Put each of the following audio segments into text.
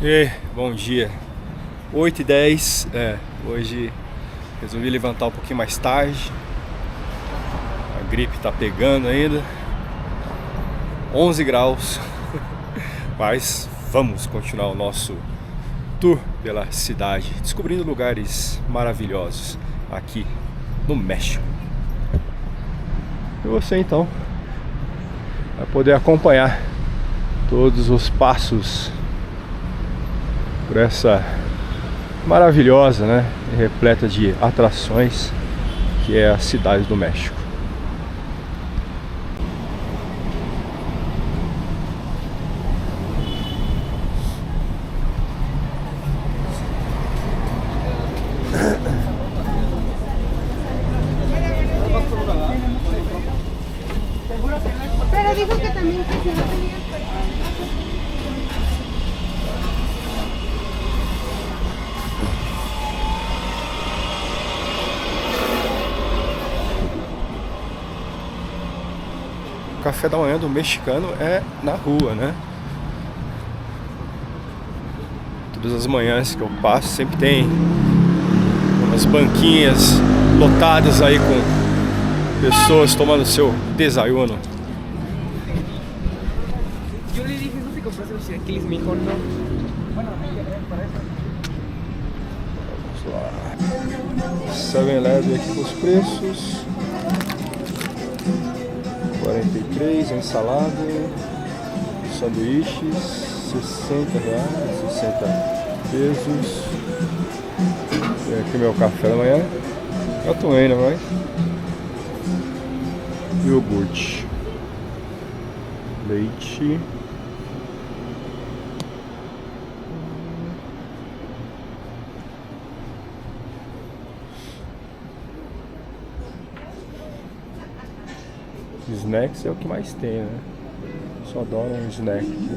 E bom dia, 8h10, hoje resolvi levantar um pouquinho mais tarde, a gripe tá pegando ainda, 11 graus, mas vamos continuar o nosso tour pela cidade, descobrindo lugares maravilhosos aqui no México. E você então vai poder acompanhar todos os passos por essa maravilhosa, e repleta de atrações que é a cidade do México. Pero dijo que también que si no tenía. O café da manhã do mexicano é na rua, Todas as manhãs que eu passo sempre tem umas banquinhas lotadas aí com pessoas tomando seu desayuno. Yo le dije eso si compraste los chilaquiles, me dijo no. Bueno, para eso. 7-Eleven aqui com os preços. 43, ensalada, sanduíches, R$60, 60 pesos. Tem aqui meu café da manhã. Já tomei, mas iogurte, leite, snacks é o que mais tem, Só adoro um snack aqui.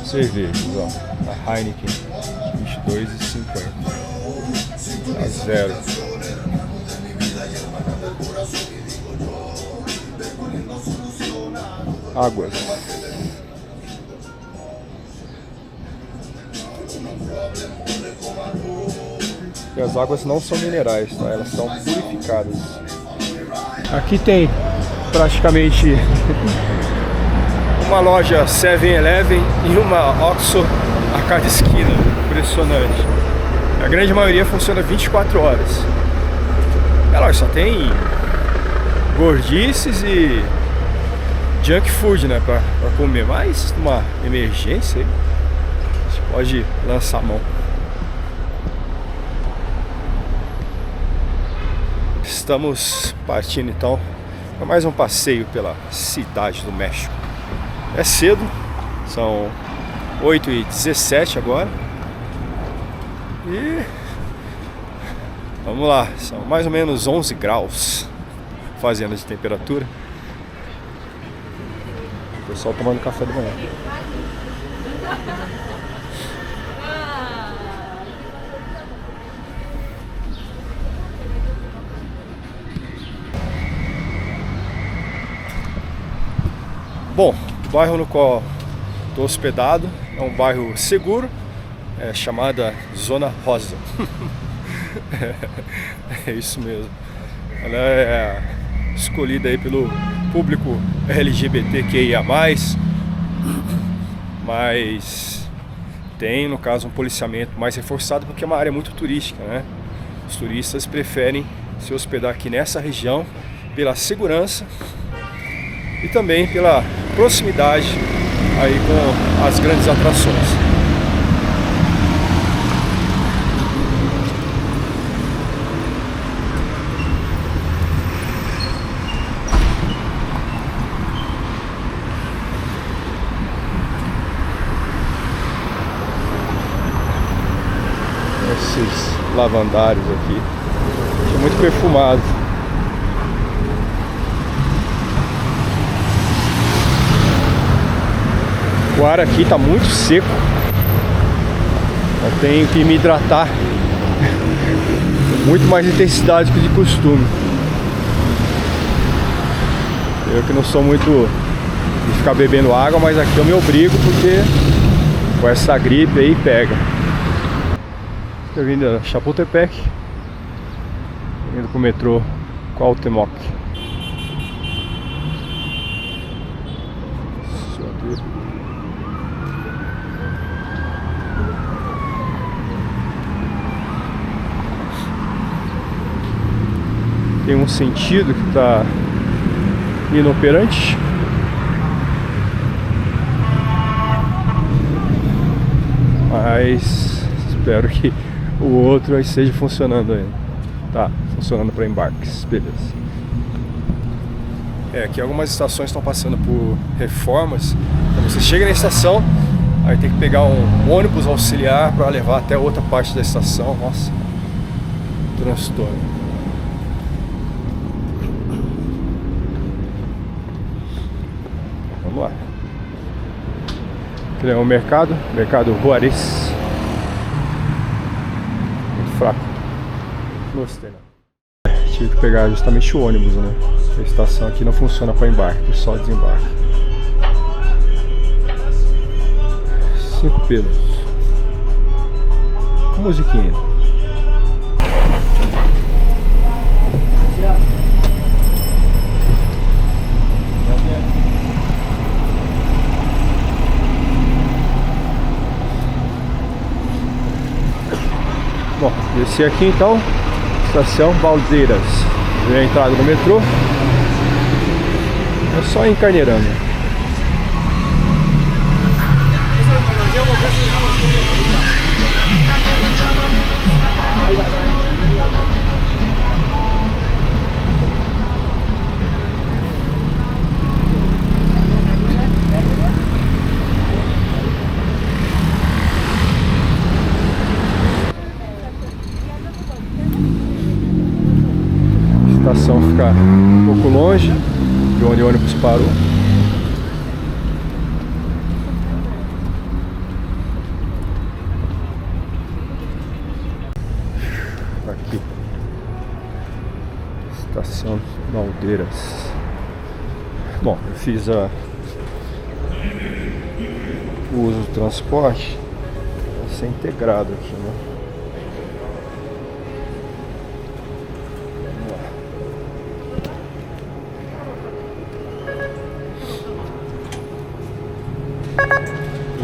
Cervejas, a Heineken, R$22,50. A zero. Águas. E as águas não são minerais, Elas são purificadas. Aqui tem praticamente uma loja 7-Eleven e uma Oxxo a cada esquina. Impressionante. A grande maioria funciona 24 horas. Só tem gordices e junk food, pra comer. Mas numa emergência, você pode lançar a mão. Estamos partindo então para mais um passeio pela cidade do México. É cedo, são 8h17 agora. E vamos lá, são mais ou menos 11 graus fazendo de temperatura. O pessoal tomando café da manhã. Bom, o bairro no qual estou hospedado é um bairro seguro, chamada Zona Rosa. É isso mesmo. Ela é escolhida aí pelo público LGBTQIA+, mas tem, no caso, um policiamento mais reforçado porque é uma área muito turística, Os turistas preferem se hospedar aqui nessa região pela segurança e também pela proximidade aí com as grandes atrações. Esses lavandários aqui, é muito perfumado. O ar aqui está muito seco. Eu tenho que me hidratar com muito mais intensidade que de costume. Eu que não sou muito de ficar bebendo água, mas aqui eu me obrigo porque com essa gripe aí pega. Estou vindo a Chapultepec, indo pro metrô Cuauhtémoc. Tem um sentido que está inoperante. Mas espero que o outro aí esteja funcionando ainda. Tá, funcionando para embarques, beleza. Aqui algumas estações estão passando por reformas. Então você chega na estação, aí tem que pegar um ônibus auxiliar para levar até outra parte da estação. Nossa, transtorno. Vamos lá. Aqui é o mercado Juarez. Muito fraco. Gostei, né? Tive que pegar justamente o ônibus, né? A estação aqui não funciona para embarque, só desembarque. 5 pesos. Com musiquinha. Bom, desci aqui então, estação Baldeiras. Veio a entrada do metrô. É só ir encarneirando. A estação fica um pouco longe de onde o ônibus parou. Aqui, estação Baldeiras. Bom, eu fiz o uso do transporte, vai ser integrado aqui, né?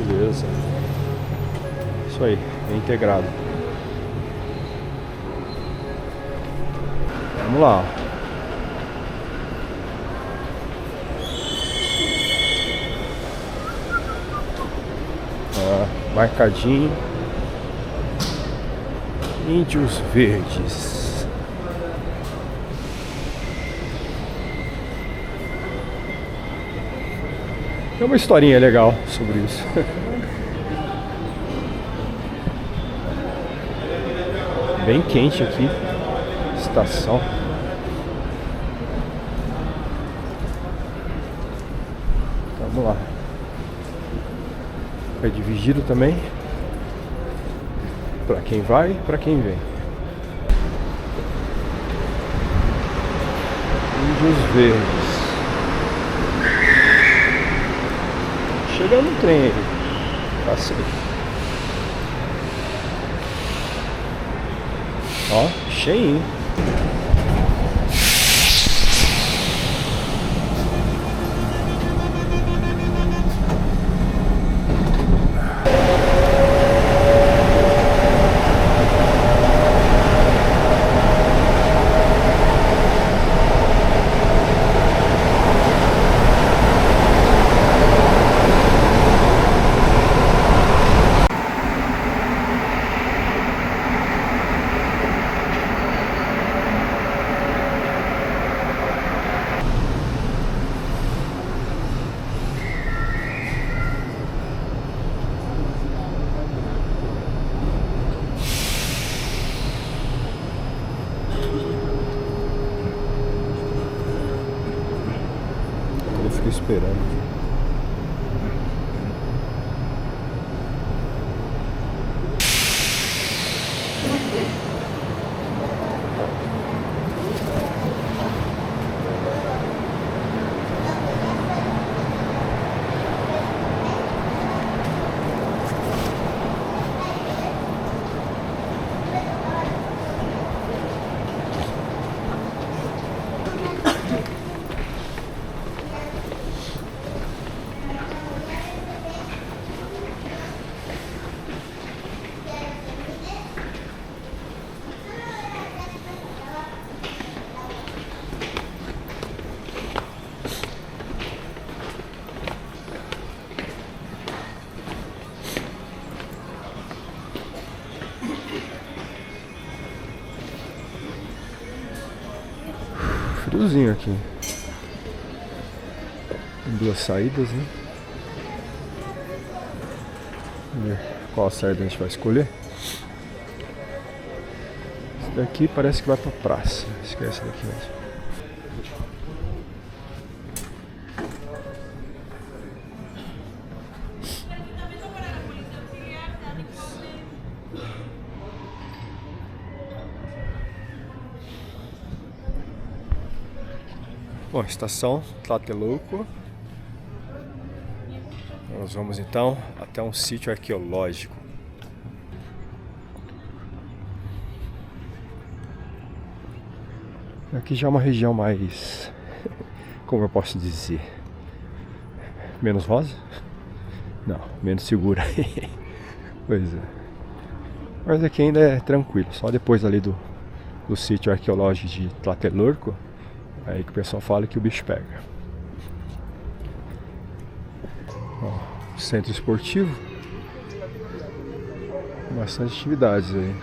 Beleza. Isso aí, é integrado. Vamos lá. Marcadinho. Índios Verdes. Tem uma historinha legal sobre isso. Bem quente aqui. Estação. Vamos lá. É dividido também. Para quem vai e para quem vem. Índios Verdes. Chegando no trem aí. Passei. Ó, cheinho. Eu fico esperando. simplesinho aqui. Tem duas saídas, né? Vamos ver qual saída a gente vai escolher. Esse daqui parece que vai pra praça. Esquece daqui mesmo. Bom, estação Tlatelolco. Nós vamos então até um sítio arqueológico. Aqui já é uma região mais, como eu posso dizer, menos rosa? Não, menos segura. Pois é. Mas aqui ainda é tranquilo, só depois ali do sítio arqueológico de Tlatelolco. Aí que o pessoal fala que o bicho pega. Ó, centro esportivo. Bastante atividades aí.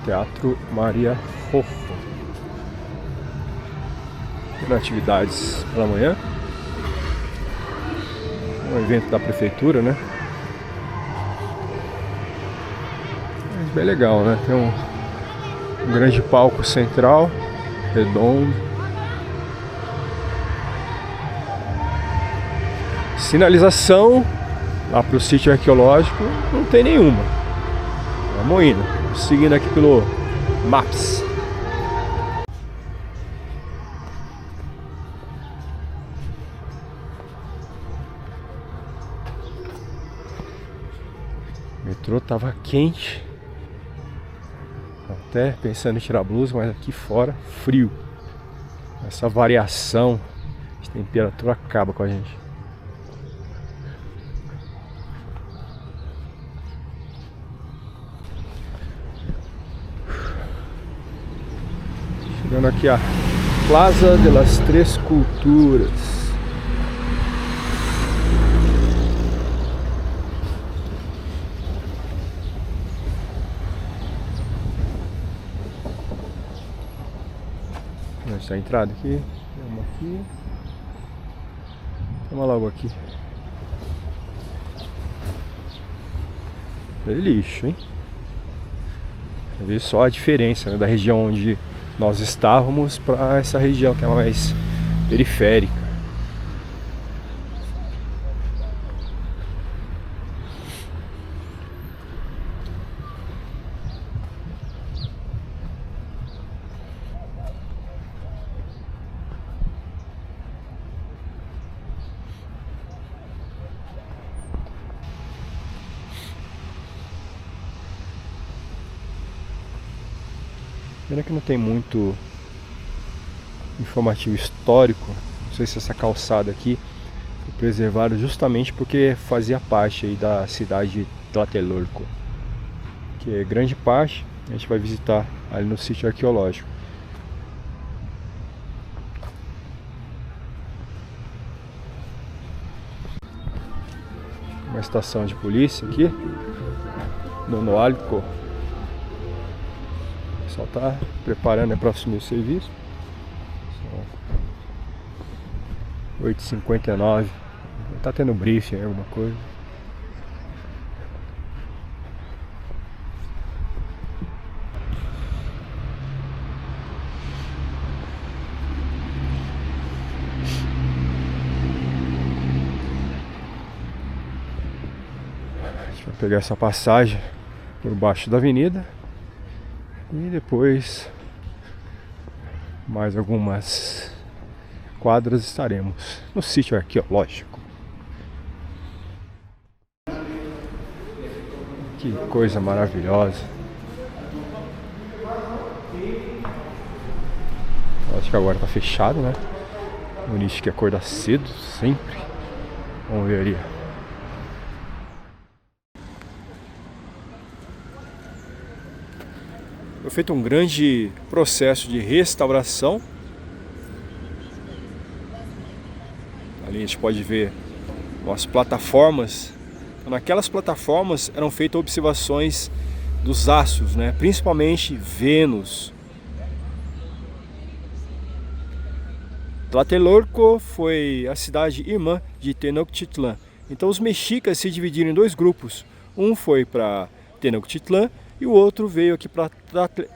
Teatro Maria Rojo. Tem atividades pela manhã. Um evento da prefeitura, né? É bem legal, né? Tem um grande palco central, redondo. Sinalização lá pro sítio arqueológico não tem nenhuma. Vamos indo, seguindo aqui pelo Maps. O metrô tava quente, até pensando em tirar a blusa, mas aqui fora frio. Essa variação de temperatura acaba com a gente. Chegando aqui a Plaza de las Tres Culturas. Essa é a entrada aqui, tem uma aqui, tem uma logo aqui. É lixo, hein? Vê só a diferença, né, da região onde nós estávamos para essa região que é mais periférica. Pena que não tem muito informativo histórico. Não sei se essa calçada aqui foi preservada justamente porque fazia parte aí da cidade de Tlatelolco, que é grande parte a gente vai visitar ali no sítio arqueológico. Uma estação de polícia aqui no Noalco. O pessoal tá preparando para assumir o serviço. 8h59. Tá tendo briefing, alguma coisa. A gente vai pegar essa passagem por baixo da avenida. E depois mais algumas quadras estaremos no sítio arqueológico. Que coisa maravilhosa. Acho que agora tá fechado, né? O nicho que acorda cedo, sempre. Vamos ver ali. Foi feito um grande processo de restauração ali a gente pode ver umas plataformas. Naquelas plataformas eram feitas observações dos astros, né? Principalmente Vênus. Tlatelolco foi a cidade irmã de Tenochtitlan. Então os mexicas se dividiram em dois grupos. Um foi para Tenochtitlan e o outro veio aqui para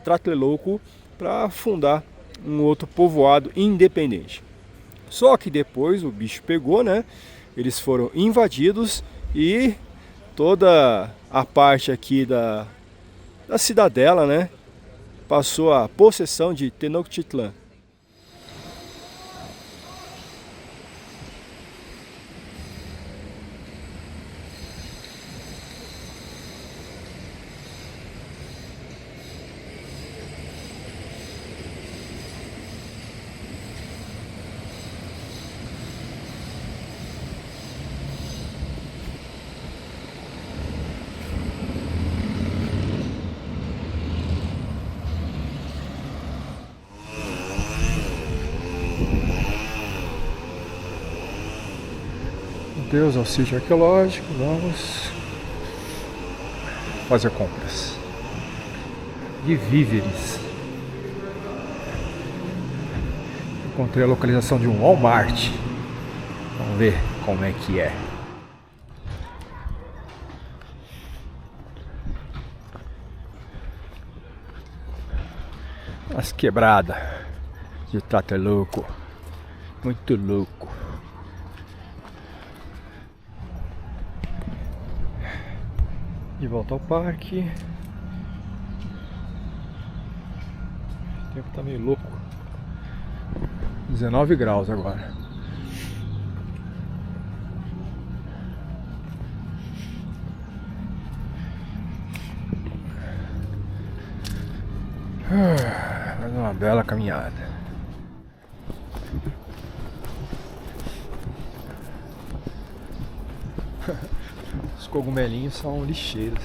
Tlatelolco para fundar um outro povoado independente. Só que depois o bicho pegou, né? Eles foram invadidos e toda a parte aqui da cidadela, né, passou a possessão de Tenochtitlan. Deus ao sítio arqueológico, vamos fazer compras de víveres. Encontrei a localização de um Walmart. Vamos ver como é que é. As quebradas de Tlatelolco, muito louco. De volta ao parque. O tempo tá meio louco. 19 graus agora. Mais uma bela caminhada. Os cogumelinhos são lixeiros.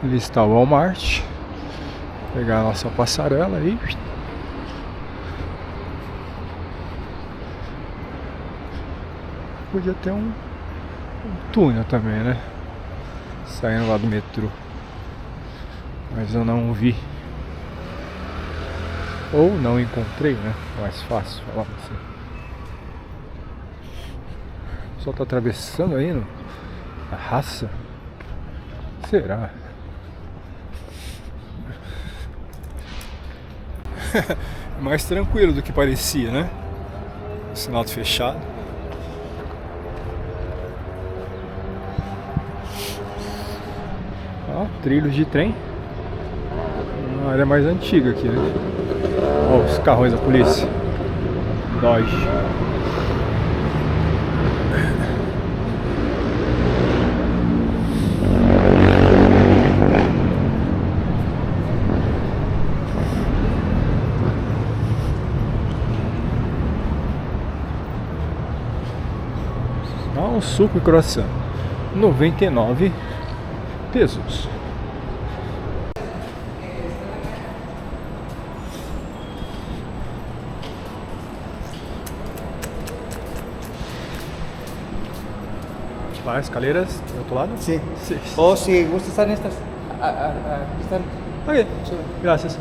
Ali está o Walmart. Vou pegar a nossa passarela aí. Podia ter um túnel também, né? Saindo lá do metrô. Mas eu não vi. Ou não encontrei, né? É mais fácil falar assim. O pessoal tá atravessando aí a raça. Será? Mais tranquilo do que parecia, né? O sinal fechado. Ó, trilhos de trem. Uma área mais antiga aqui, né? Ó, os carros da polícia. Dodge. Um suco e croissant, 99 pesos. Vai, escaleras do outro lado? Sí. Sí. O si gusta estar en estas. Aquí están. Ok, gracias.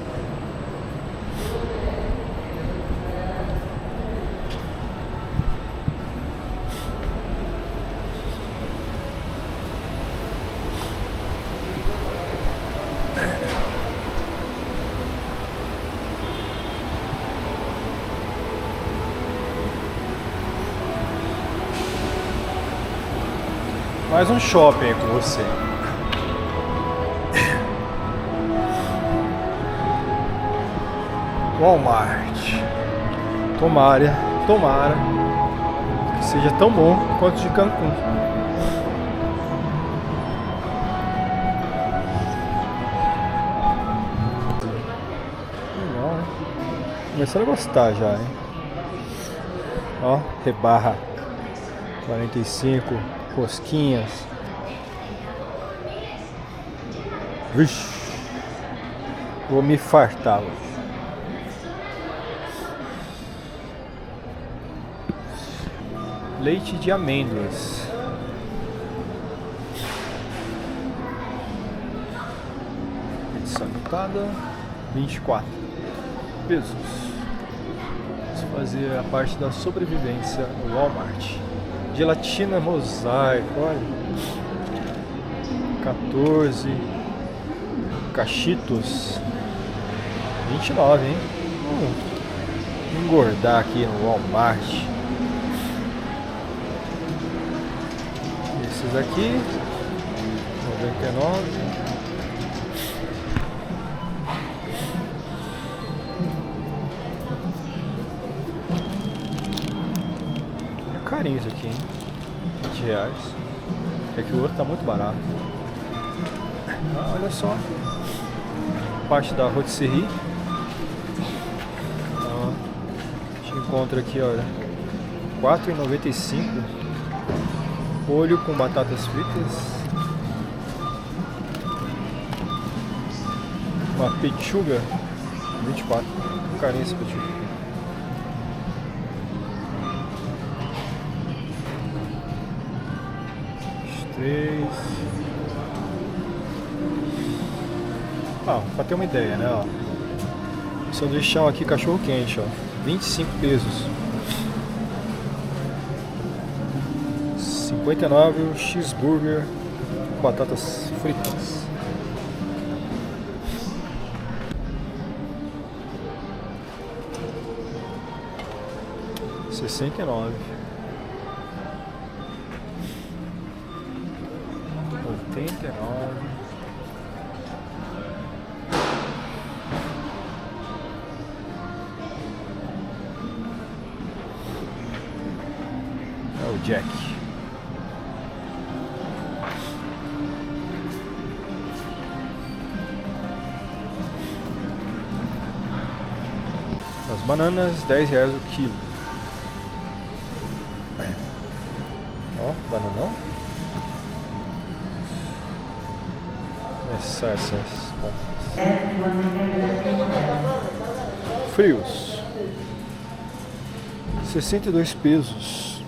Mais um shopping aí com você. Walmart. Tomara que seja tão bom quanto de Cancún. Legal, né? Começando a gostar já, hein? Ó, rebarra 45, rosquinhas. Vixe, vou me fartar hoje. Leite de amêndoas. Edição limitada, 24 pesos. Vamos fazer a parte da sobrevivência no Walmart. Gelatina mosaico, olha. 14. Cachitos. 29, hein? Vamos engordar aqui no Walmart. Esses aqui, 99. É carinho isso aqui, hein? R$20. É que o outro tá muito barato. Ah, olha só. Parte da rotisserie. Ah, a gente encontra aqui, olha, R$4,95. Olho com batatas fritas. Uma pechuga 24. Carinho esse pechuga. Três. Ah, pra ter uma ideia, né? Ó. Sanduichão aqui, cachorro quente, ó. 25 pesos. 59 o cheeseburger com batatas fritas. R$69. 89. É o Jack. As bananas, R$10 o quilo. Ó, bananão. Essas frios. 62 pesos.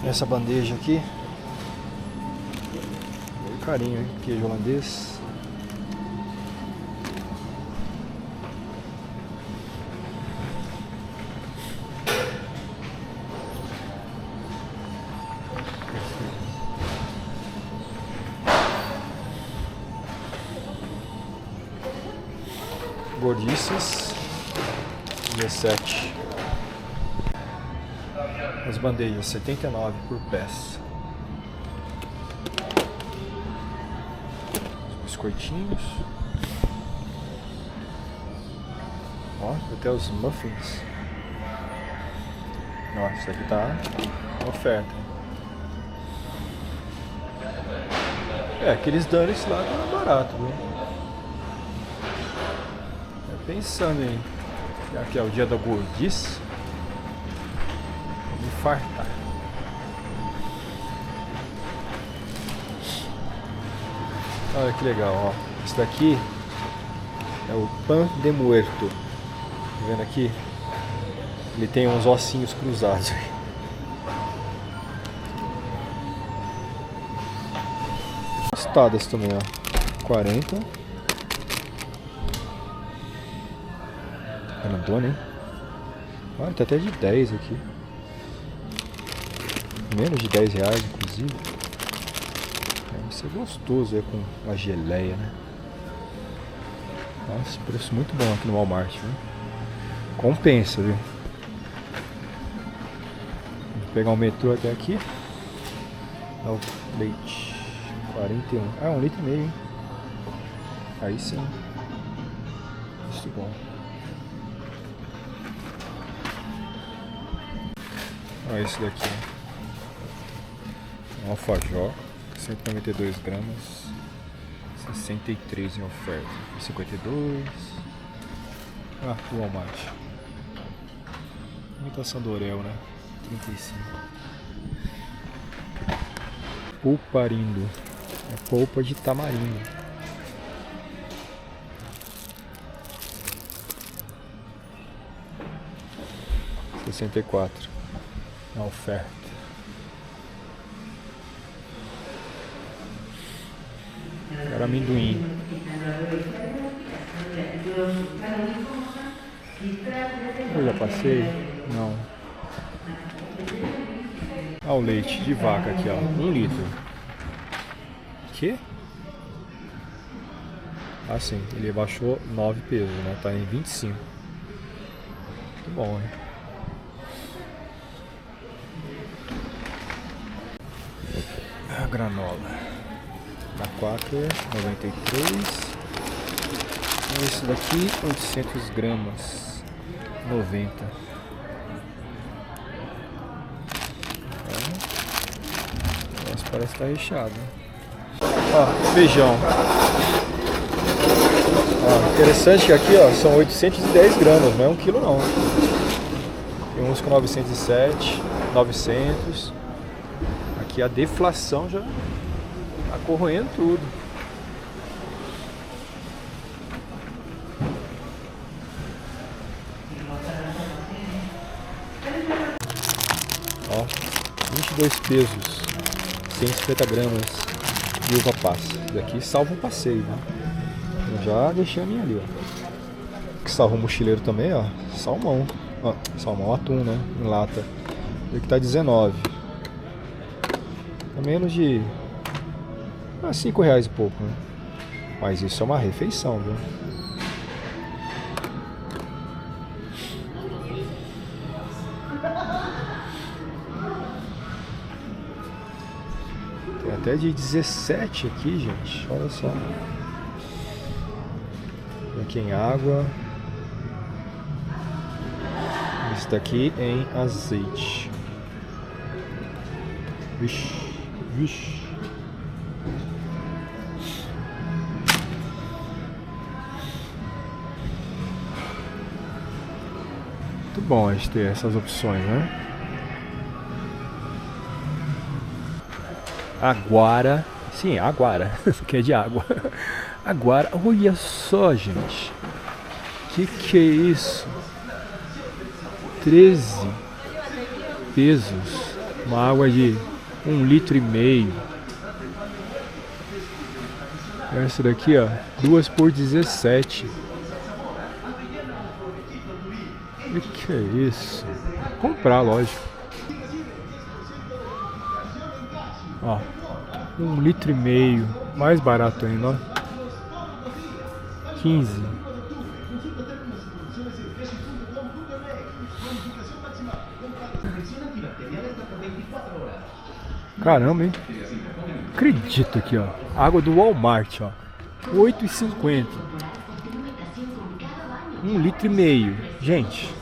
Essa bandeja aqui. Bem carinho, hein? Queijo holandês. Gordices, 17. As bandejas, 79 por peça. Os biscoitinhos. Ó, até os muffins. Nossa, isso aqui tá oferta. É, aqueles donuts lá tá barato, viu? Pensando em, já que é o dia da gordice, vou me fartar. Olha que legal, ó. Esse daqui é o pan de muerto. Tá vendo aqui? Ele tem uns ossinhos cruzados. Tostadas também, ó. 40. Grandona, hein? Olha, tá até de 10 aqui. Menos de R$10, inclusive. Vai ser gostoso aí com uma geleia, né? Nossa, preço muito bom aqui no Walmart, viu? Compensa, viu? Vou pegar o metrô até aqui. Novo leite. 41. Ah, 1,5 litro, hein? Aí sim. Isso bom. Olha esse daqui. Um alfajor. 192 gramas. 63 em oferta. 52. Ah, o Walmart. Imitação do Orel, né? 35. Pulparindo. É polpa de tamarindo. R$64. Na oferta. Era amendoim. Eu já passei? Não. Olha o leite de vaca aqui, ó. 1 litro. Que? Ah, sim. Ele baixou 9 pesos, né? Tá em 25. Muito bom, hein? A granola. Da Quaker, 93. Esse daqui, 800 gramas. 90. Esse parece estar recheado. Ó, feijão. Ó, interessante que aqui, ó, são 810 gramas, não é 1 quilo não. Tem uns com 907, 900. Aqui a deflação já tá corroendo tudo. Ó, 22 pesos, 150 gramas de uva passa. Daqui salva um passeio, né? Eu já deixei a minha ali, ó. Que salva o mochileiro também, ó. Salmão. Ó, salmão atum, né? Em lata. Aqui tá 19. É menos de R$5 e pouco, né? Mas isso é uma refeição, viu? Tem até de 17 aqui, gente. Olha só. Aqui em água. Esse daqui em azeite. Vixe. Vixe. Muito bom a gente ter essas opções, né? Aguara. Sim, Aguara. Que é de água. Aguara. Olha só, gente. Que é isso? 13 pesos. Uma água de 1,5 litro. Essa daqui, ó, 2 por 17. Que é isso? Vou comprar, lógico. Ó, 1,5 litro. Mais barato ainda, ó. 15. Caramba, hein? Acredito aqui, ó. Água do Walmart, ó. 8,50. 1,5 litro. Gente,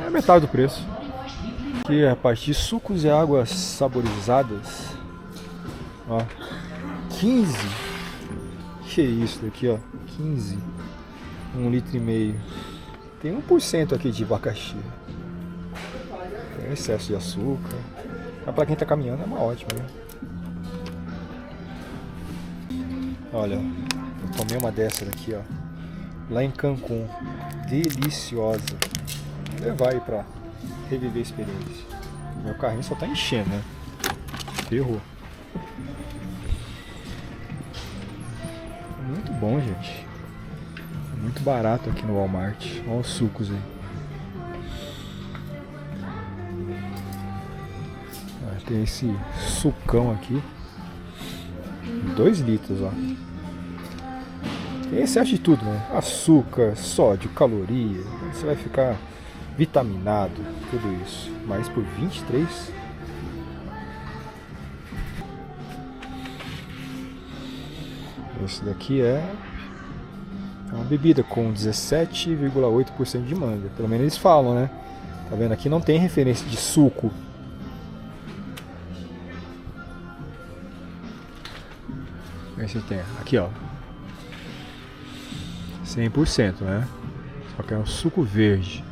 é metade do preço. Aqui a parte de sucos e águas saborizadas. Ó. 15. Que isso daqui, ó. 15. 1,5 litro. Tem 1% aqui de abacaxi. Tem excesso de açúcar. Mas pra quem tá caminhando é uma ótima, né? Olha, eu tomei uma dessa daqui, ó. Lá em Cancún. Deliciosa. Vou levar aí pra reviver a experiência. Meu carrinho só tá enchendo, né? Ferrou. Muito bom, gente. Muito barato aqui no Walmart. Olha os sucos aí. Tem esse sucão aqui. 2 litros, ó. Tem excesso de tudo, né? Açúcar, sódio, caloria. Você vai ficar vitaminado, tudo isso. Mas por 23. esse daqui é uma bebida com 17,8% de manga. Pelo menos eles falam, né? Tá vendo? Aqui não tem referência de suco. Aí você tem, aqui ó, 100%, né? Só que é um suco verde.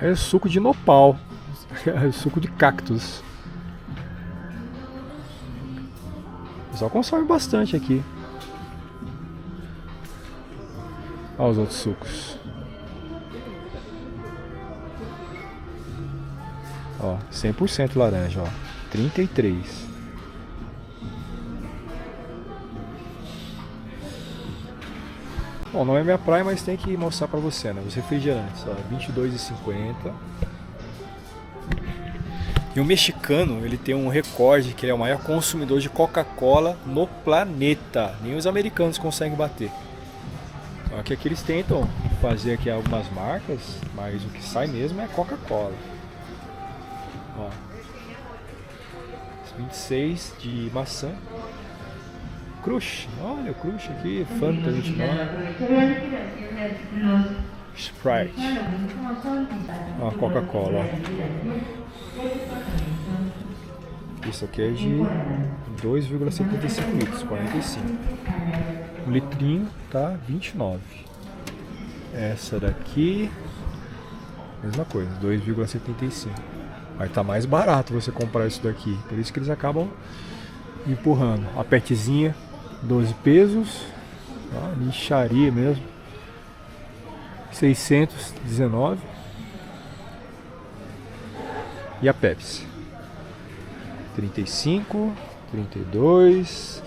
É suco de nopal. É suco de cactus. O pessoal consome bastante aqui. Olha os outros sucos. Ó, 100% laranja, ó. 33. Bom, não é minha praia, mas tem que mostrar pra você, né? Os refrigerantes, ó, 22,50. E o mexicano, ele tem um recorde que ele é o maior consumidor de Coca-Cola no planeta. Nem os americanos conseguem bater. Só que aqui eles tentam fazer aqui algumas marcas, mas o que sai mesmo é Coca-Cola. Ó, 26 de maçã. Crush, olha o Crush aqui, Fanta 29. Sprite. Ó, Coca-Cola. Isso aqui é de 2,75 litros, 45. Um litrinho tá 29. Essa daqui, mesma coisa, 2,75. Mas tá mais barato você comprar isso daqui. Por isso que eles acabam empurrando. A petezinha, 12 pesos. Ó, lixaria mesmo. 619. E a Pepsi. 35, 32.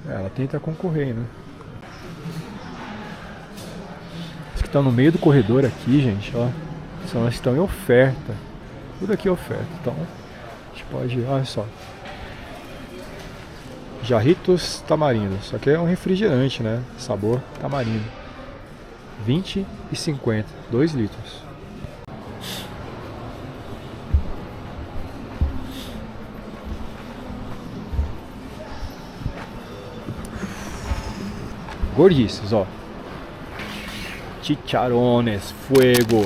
Ela tenta concorrer, né? As que estão no meio do corredor aqui, gente, ó, são as que estão em oferta. Tudo aqui é oferta. Então, a gente pode, olha só. Jarritos Tamarindo. Só que é um refrigerante, né? Sabor tamarindo. 20,50. 2 litros. Gordices, ó. Chicharrones, fuego.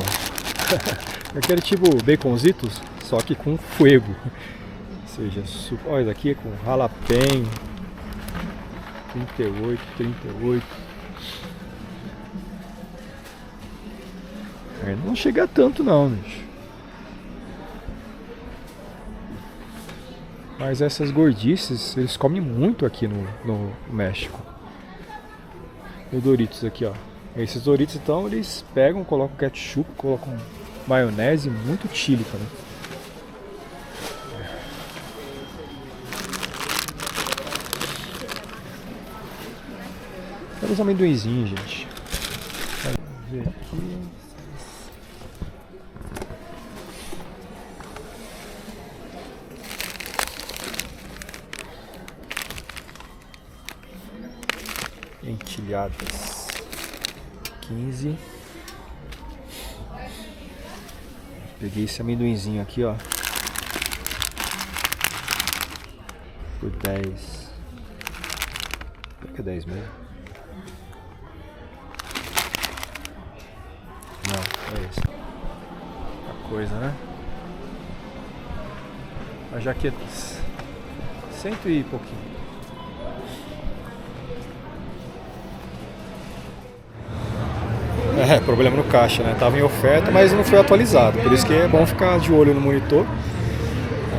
Aquele tipo baconzitos, só que com fuego. Ou seja, olha, esse daqui é com jalapeno. 38, 38. Não chega a tanto não, bicho. Mas essas gordices, eles comem muito aqui no México. E o Doritos aqui, ó. Esses Doritos, então, eles pegam, colocam ketchup, colocam maionese, muito chili também. Olha os amendoinzinhos, gente. Vamos ver aqui. Entilhadas 15. Peguei esse amendoinzinho aqui, ó, por 10. Será que é 10 mesmo? Não, é esse. A coisa, né? As jaquetas 100 e pouquinho. É, problema no caixa, né? Tava em oferta, mas não foi atualizado. Por isso que é bom ficar de olho no monitor.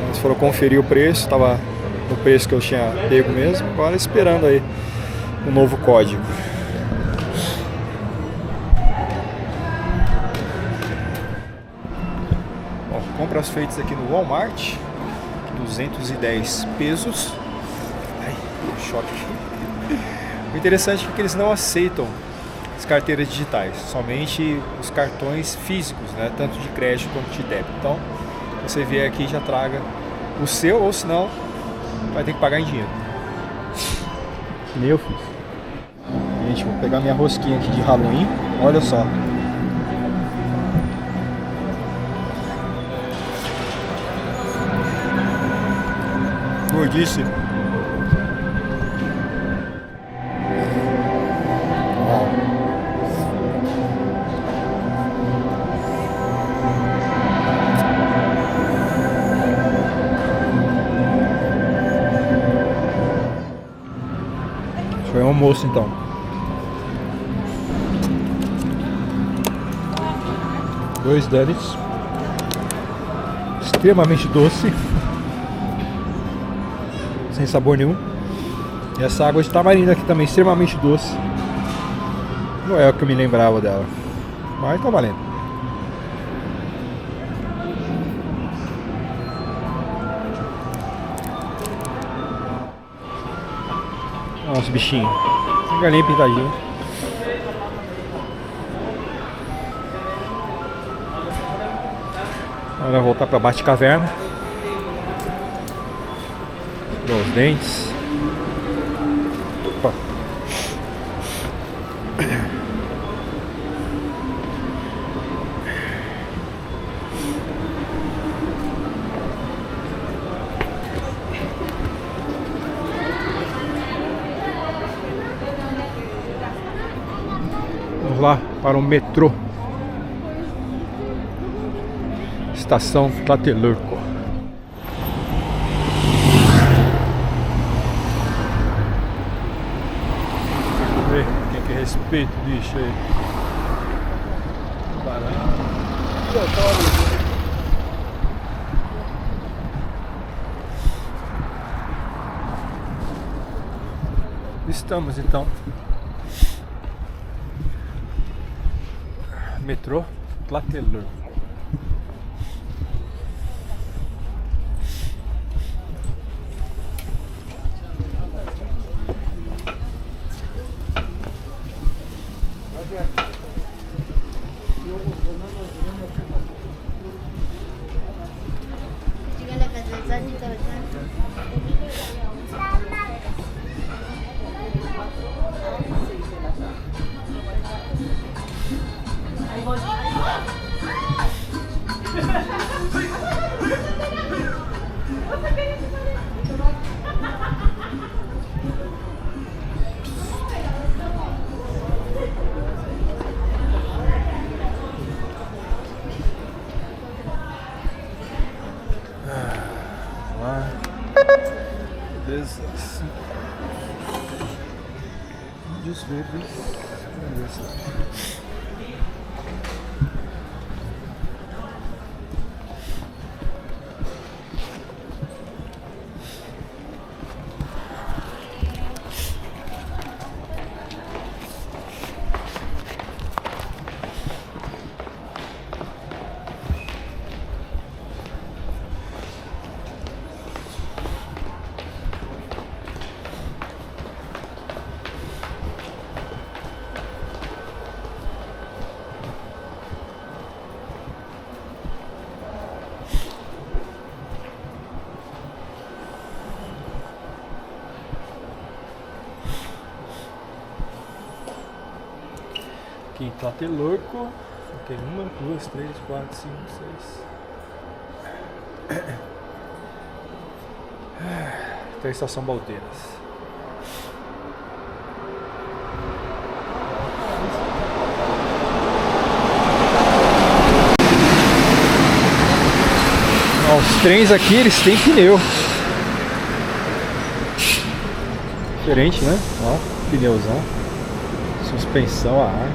Eles foram conferir o preço, tava no preço que eu tinha pego mesmo. Agora esperando aí o novo código. Bom, compras feitas aqui no Walmart. 210 pesos. Ai, choque. O interessante é que eles não aceitam as carteiras digitais, somente os cartões físicos, né? Tanto de crédito quanto de débito. Então, você vier aqui, já traga o seu, ou senão vai ter que pagar em dinheiro. Que nem eu fiz. Gente, vou pegar minha rosquinha aqui de Halloween. Olha só. Gordice. almoço então. Dois donuts. Extremamente doce. Sem sabor nenhum. E essa água de tamarindo aqui também, extremamente doce. Não é o que eu me lembrava dela. Mas tá valendo. Nossa, bichinho. Galinha pintadinha. Agora voltar pra Batcaverna. Os dentes. Opa. Vamos lá para o metrô. Estação Tlatelolco. Quem que respeita o bicho aí? Estamos então metrô Tlatelolco. Índios verdes. Aqui em Tlatelolco. Ok, 1, 2, 3, 4, 5, 6. Até a estação Baldeiras. Os trens aqui, eles têm pneu. Diferente, né? Ó, pneuzão. Suspensão a ar.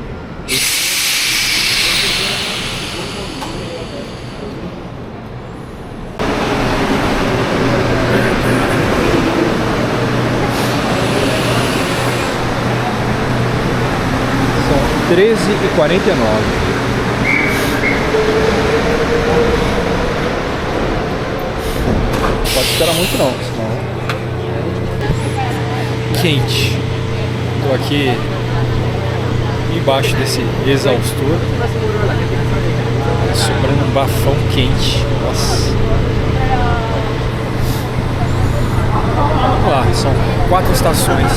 São 13h49. Pode esperar muito não, senão... Quente. Estou aqui embaixo desse exaustor, sobrando um bafão quente. Nossa. Vamos lá, são 4 estações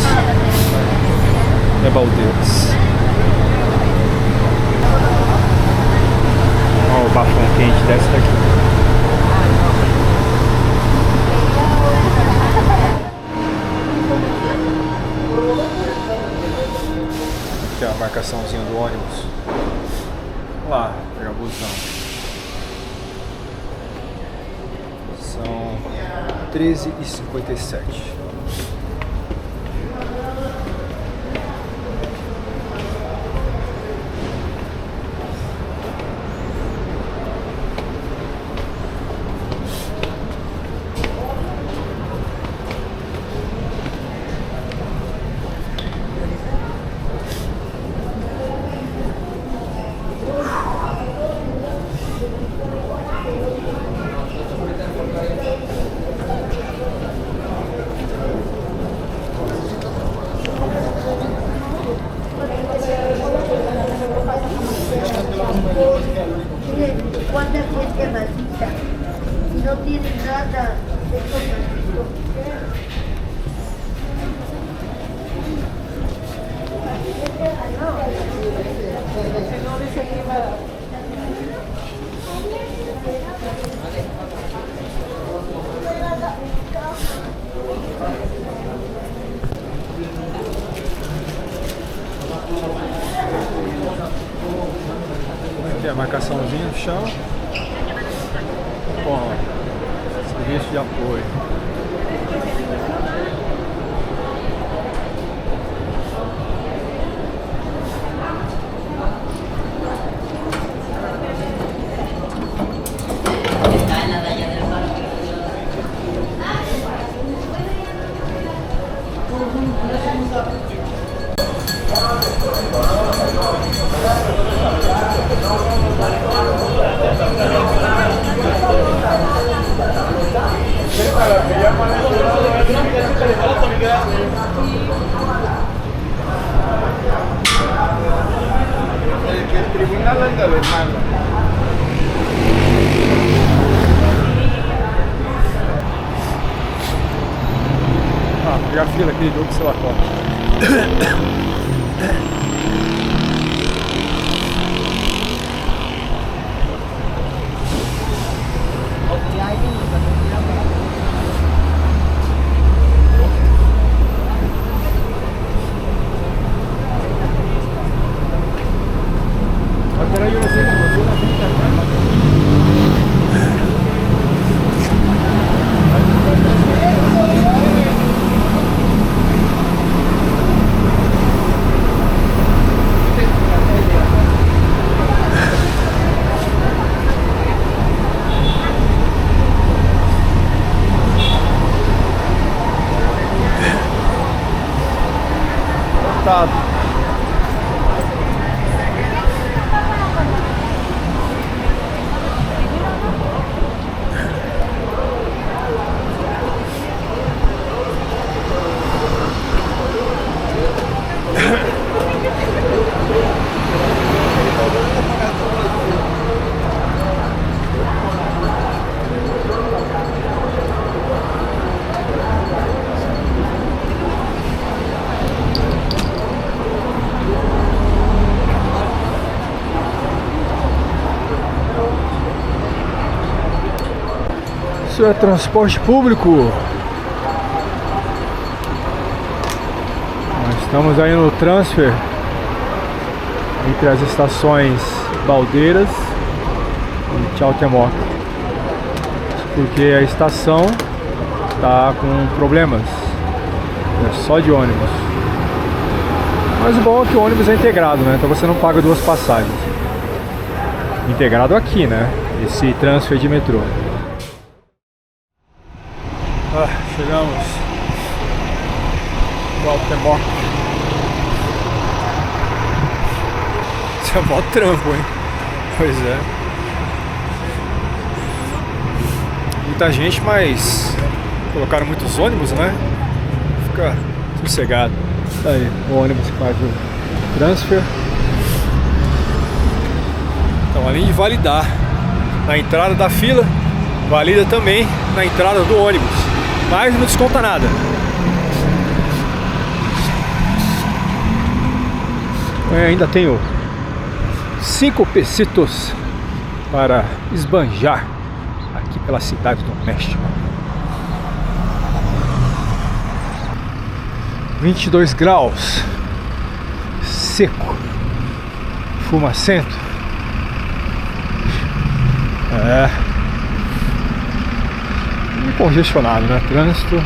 de Baldeiras. Olha o bafão quente, desce daqui. Aqui é a marcaçãozinha do ônibus. Vamos lá, pegar o busão. São 13h57. cuánta gente maldita. Si no tienen nada, estos malditos. Aqui a marcaçãozinha no chão. Bom, serviço de apoio. El tribunal anda de mano. Ah, pegar a fila aqui do sei lá qual. Isso é transporte público. Nós estamos aí no transfer entre as estações Baldeiras e Tchautemoc, porque a estação está com problemas, é só de ônibus. Mas o bom é que o ônibus é integrado, né? Então você não paga duas passagens. Integrado aqui, né? Esse transfer de metrô. Chegamos. Tchautemoc. Isso é mó trampo, hein? Pois é. Muita gente, mas colocaram muitos ônibus, né? Fica sossegado. Tá aí, o ônibus que faz o transfer. Então, além de validar na entrada da fila, valida também na entrada do ônibus. Mas não desconta nada. Ainda tenho 5 pesitos para esbanjar aqui pela cidade do México. 22 graus, seco, fumacento. Congestionado, né? Trânsito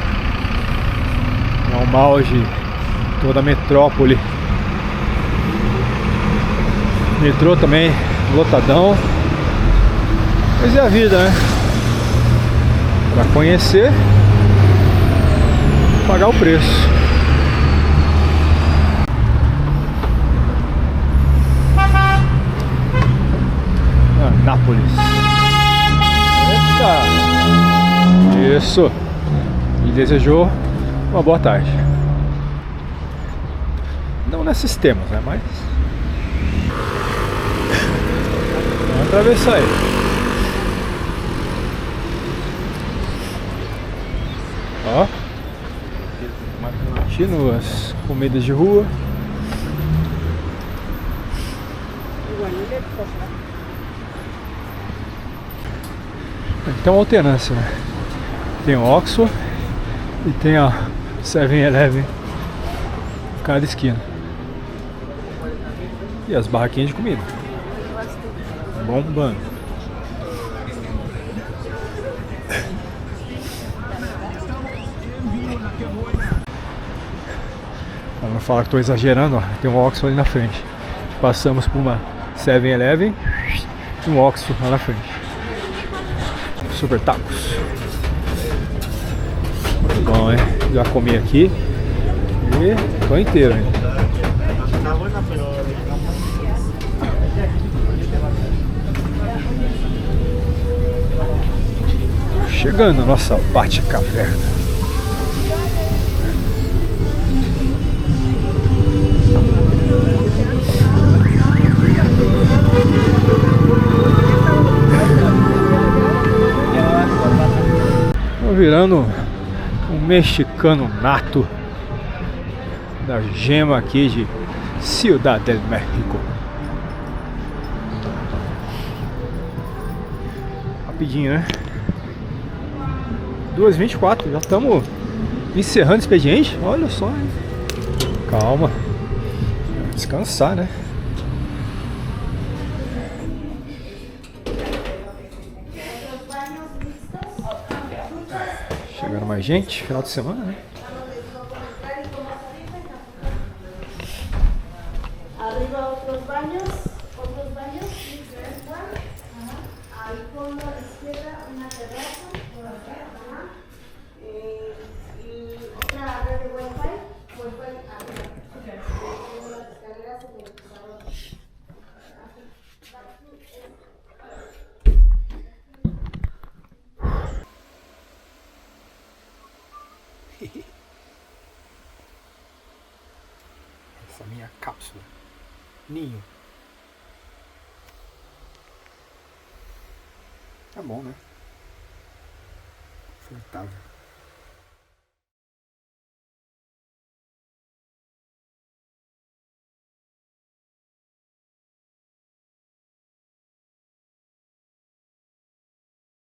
é um mal de toda a metrópole. Metrô também lotadão. Mas é a vida, né? Para conhecer, pagar o preço. Nápoles. Eita! Isso. E desejou uma boa tarde. Não nesses temas, né? Mas vamos atravessar aí. Continuas comidas de rua. Tem uma alternância, né? Tem o Oxford e tem a 7-Eleven em cada esquina. E as barraquinhas de comida bombando. Pra não falar que estou exagerando, ó, tem um Oxford ali na frente. Passamos por uma 7-Eleven e um Oxford lá na frente. Super tacos. Muito bom, hein? Já comi aqui e tô inteiro, hein? Chegando a nossa Bate-Caverna. Tô virando um mexicano nato da gema aqui de Ciudad del México. Rapidinho, né? 2h24, já estamos encerrando o expediente. Olha só, hein? Calma. Descansar, né? Chegando mais gente, final de semana, né? Arriba otros baños, ahí por la izquierda una terraza, y otra red de wifi arriba. Las escaleras en el pizarrón. Essa minha cápsula. Ninho. Tá bom, né? Confortável.